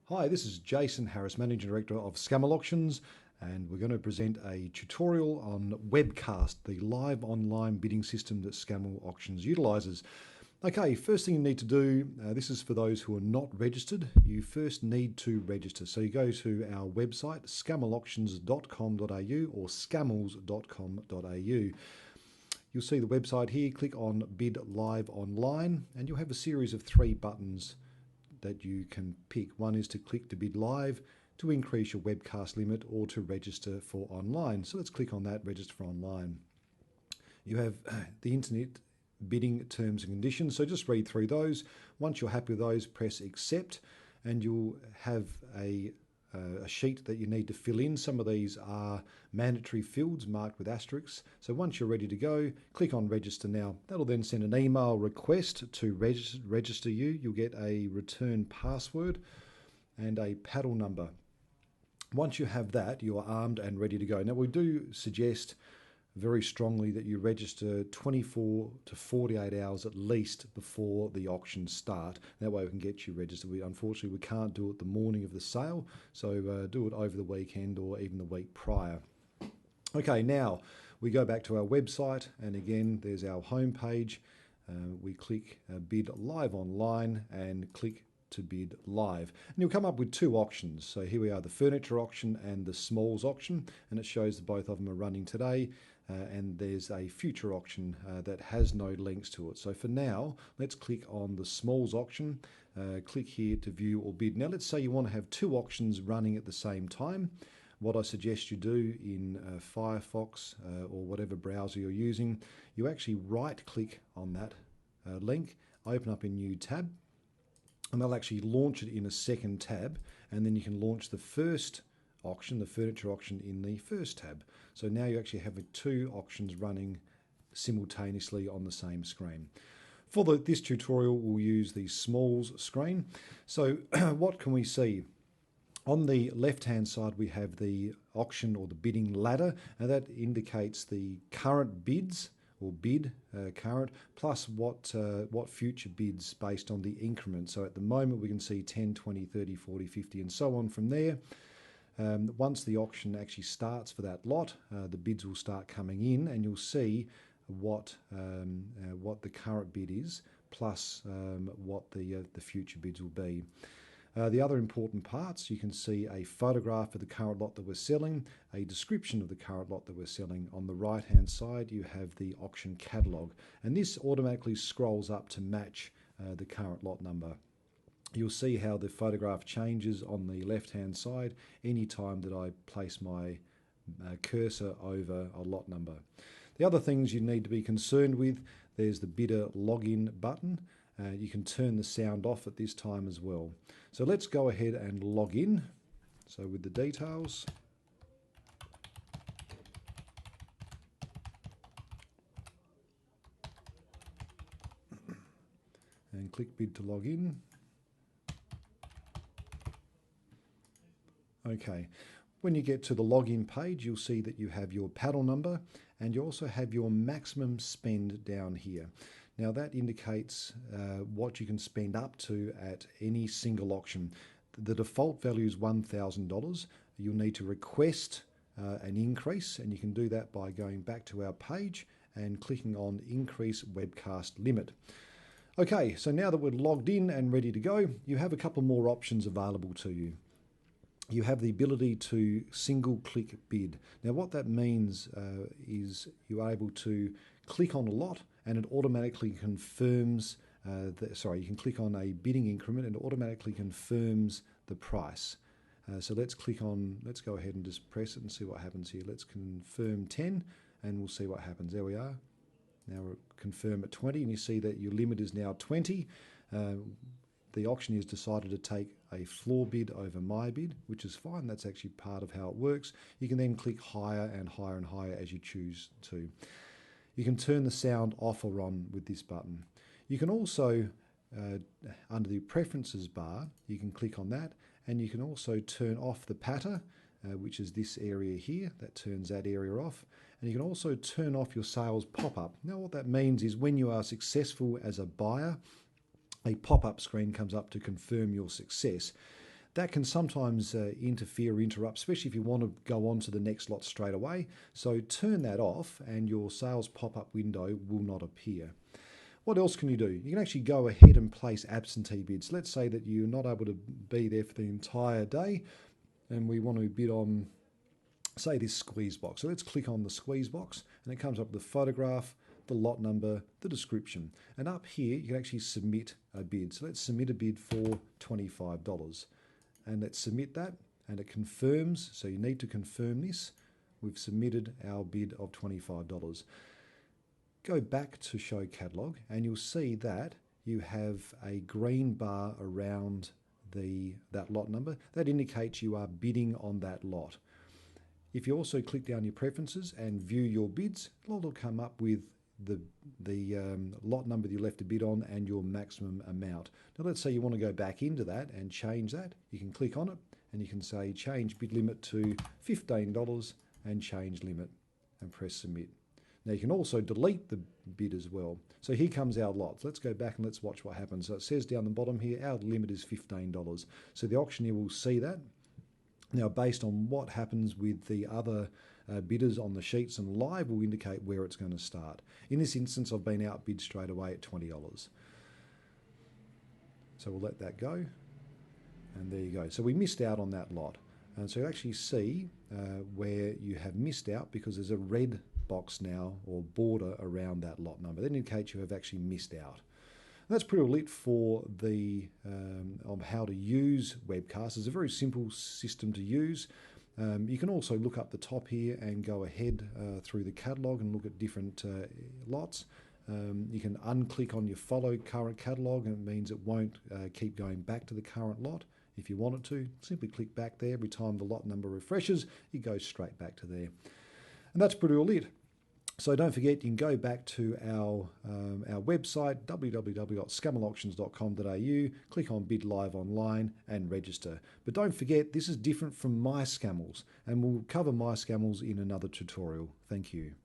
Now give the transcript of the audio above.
Hi, this is Jason Harris, Managing Director of Scammells Auctions, and we're going to present a tutorial on Webcast, the live online bidding system that Scammells Auctions utilises. Okay, first thing you need to do, this is for those who are not registered, you first need to register. So you go to our website, scamellsauctions.com.au or scammells.com.au. You'll see the website here, click on Bid Live Online, and you'll have a series of 3 buttons that you can pick. One is to click to bid live, to increase your webcast limit, or to register for online. So let's click on that, register for online. You have the internet bidding terms and conditions, so just read through those. Once you're happy with those, press accept, and you'll have a sheet that you need to fill in. Some of these are mandatory fields marked with asterisks. So once you're ready to go, click on register now. That'll then send an email request to register you. You'll get a return password and a paddle number. Once you have that, you are armed and ready to go. Now we do suggest very strongly that you register 24 to 48 hours at least before the auctions start. That way we can get you registered. Unfortunately, we can't do it the morning of the sale, so do it over the weekend or even the week prior. Okay, now we go back to our website, and again, there's our home page. We click Bid Live Online and click to bid live, and you'll come up with 2 auctions. So here we are, the furniture auction and the Scammells auction, and it shows that both of them are running today. And there's a future auction that has no links to it. So for now, let's click on the Scammells auction. Click here to view or bid. Now let's say you want to have 2 auctions running at the same time. What I suggest you do in Firefox or whatever browser you're using, you actually right click on that link, open up a new tab, and they'll actually launch it in a second tab, and then you can launch the first auction, the furniture auction, in the first tab. So now you actually have 2 auctions running simultaneously on the same screen. For this tutorial, we'll use the Scammells screen. So what can we see? On the left-hand side, we have the auction or the bidding ladder, and that indicates the current bids or bid current, plus what future bids based on the increment. So at the moment, we can see 10, 20, 30, 40, 50, and so on from there. Once the auction actually starts for that lot, the bids will start coming in, and you'll see what the current bid is, plus what the future bids will be. The other important parts, you can see a photograph of the current lot that we're selling, a description of the current lot that we're selling. On the right-hand side, you have the auction catalogue, and this automatically scrolls up to match the current lot number. You'll see how the photograph changes on the left-hand side anytime that I place my cursor over a lot number. The other things you need to be concerned with, there's the bidder login button. You can turn the sound off at this time as well. So let's go ahead and log in. So with the details. And click bid to log in. Okay, when you get to the login page, you'll see that you have your paddle number, and you also have your maximum spend down here. Now that indicates what you can spend up to at any single auction. The default value is $1,000. You'll need to request an increase, and you can do that by going back to our page and clicking on Increase Webcast Limit. Okay, so now that we're logged in and ready to go, you have a couple more options available to you. You have the ability to single click bid. Now what that means is you're able to click on a lot and it automatically confirms, you can click on a bidding increment and it automatically confirms the price. So let's go ahead and just press it and see what happens here. Let's confirm 10 and we'll see what happens. There we are. Now we'll confirm at 20 and you see that your limit is now 20. The auctioneer's decided to take a floor bid over my bid, which is fine. That's actually part of how it works. You can then click higher and higher and higher as you choose to. You can turn the sound off or on with this button. You can also, under the preferences bar, you can click on that, and you can also turn off the patter, which is this area here. That turns that area off. And you can also turn off your sales pop-up. Now what that means is when you are successful as a buyer, a pop-up screen comes up to confirm your success. That can sometimes interfere or interrupt, especially if you want to go on to the next lot straight away. So turn that off and your sales pop-up window will not appear. What else can you do? You can actually go ahead and place absentee bids. Let's say that you're not able to be there for the entire day and we want to bid on, say, this squeeze box. So let's click on the squeeze box and it comes up with the photograph, the lot number, the description. And up here, you can actually submit a bid. So let's submit a bid for $25. And let's submit that and it confirms. So you need to confirm this. We've submitted our bid of $25. Go back to show catalog and you'll see that you have a green bar around that lot number. That indicates you are bidding on that lot. If you also click down your preferences and view your bids, it'll come up with the lot number that you left a bid on and your maximum amount. Now let's say you want to go back into that and change that. You can click on it and you can say change bid limit to $15 and change limit and press submit. Now you can also delete the bid as well. So here comes our lot. Let's go back and let's watch what happens. So it says down the bottom here, our limit is $15. So the auctioneer will see that. Now based on what happens with the other bidders on the sheets and live will indicate where it's going to start. In this instance, I've been outbid straight away at $20. So we'll let that go. And there you go. So we missed out on that lot. And so you actually see where you have missed out because there's a red box now or border around that lot number. That indicates you have actually missed out. And that's pretty well it for the of how to use Webcast. It's a very simple system to use. You can also look up the top here and go ahead through the catalogue and look at different lots. You can unclick on your follow current catalogue and it means it won't keep going back to the current lot. If you want it to, simply click back there. Every time the lot number refreshes, it goes straight back to there. And that's pretty well it. So don't forget, you can go back to our website, www.scammelauctions.com.au, click on Bid Live Online and register. But don't forget, this is different from My Scammells, and we'll cover My Scammells in another tutorial. Thank you.